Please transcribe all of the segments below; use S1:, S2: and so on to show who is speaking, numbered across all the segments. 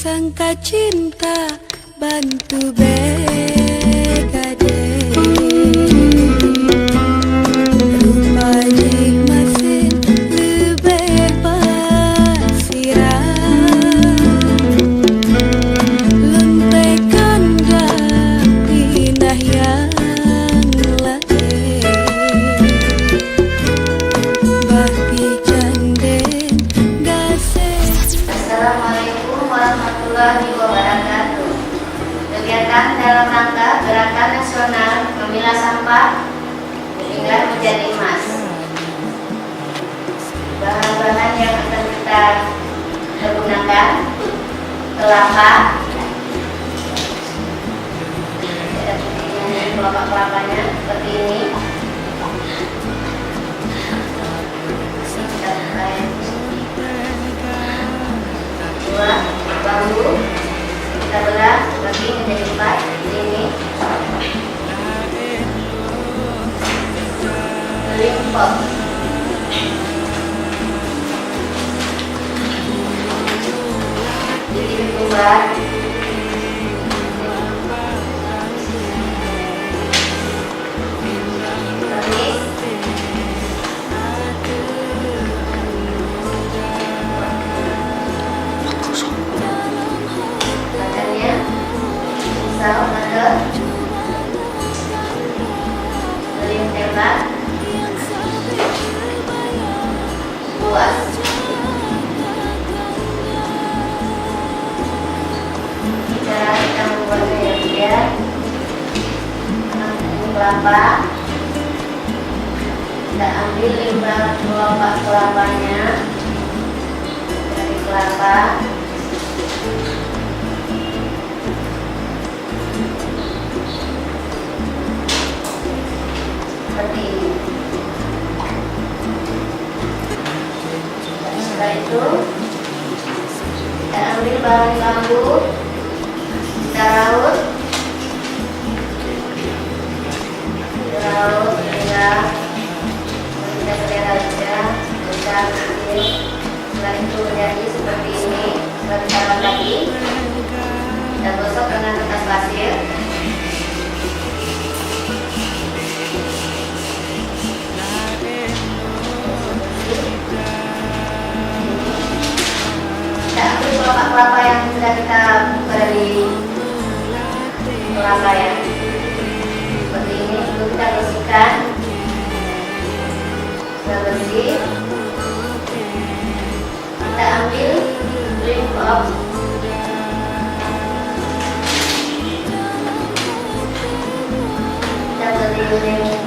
S1: Sangka cinta bantu begade rumah jing mesin lebih pasirah lempekan dah pindah yang lain bapi janden gaseh.
S2: Assalamualaikum warahmatullahi wabarakatuh. Kegiatan dalam rangka Gerakan Nasional Memilah Sampah Hingga Menjadi Emas. Bahan-bahan yang akan kita pergunakan: kelapa, kelapa-kelapanya seperti ini. Dua bambu kita belah bagi menjadi 4 seperti ini. Limpok, biji ketumbar, kemis, badannya pisau mangga, lem tembak, buas. Cara kita membuatnya ya biar ini kelapa, kita ambil limbah kelapanya dari kelapa. Seperti ini. Setelah itu kita ambil bahan bambu, kita raut hingga kita selera saja. Kita ambil, setelah itu menjadi seperti ini. Setelah kita raut lagi, kita gosok dengan kertas pasir. Kita ambil kelapa yang sudah kita buka dari kelapa ya, seperti ini. Lalu kita bersihkan, sudah bersih. Kita ambil limpok, kita beriring.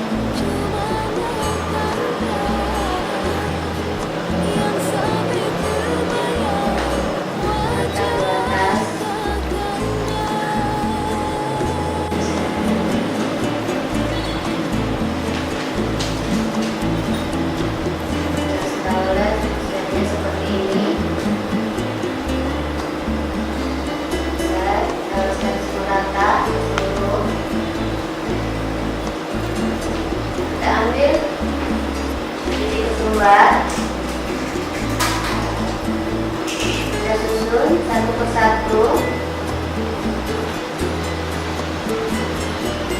S2: Kita susun satu persatu.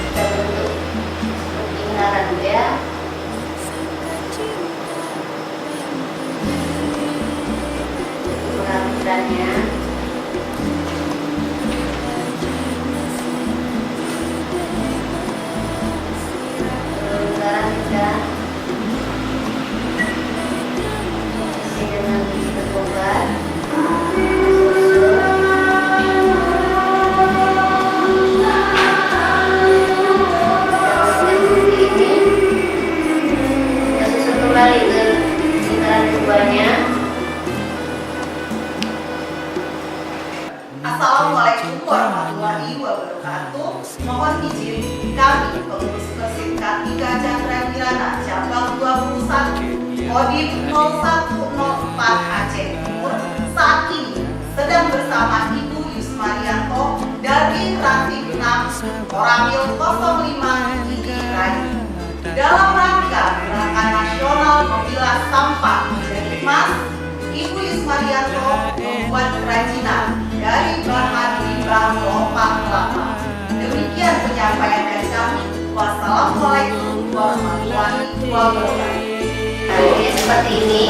S2: Kita bentuk seperti lingkaran ya. Perapitannya. Lingkaran kita dengan terbongkar. Kembali ke lingkaran keduanya.
S3: Assalamualaikum warahmatullahi wabarakatuh. Mohon izin kami pengurus Persib K3 Chandra Kirana cabang 21 Kodim 0104 Aceh Timur saat ini sedang bersama Ibu Yusmarianto dari Ranting 6 Koramil 05 Gigi Rayu dalam rangka Gerakan Nasional Memilah Sampah Menjadi Emas. Ibu Yusmarianto membuat kerajinan dari bahan limbah kelopak kelapa. Demikian penyampaian dari kami. Wassalamualaikum warahmatullahi wabarakatuh.
S2: Nah, ini seperti ini.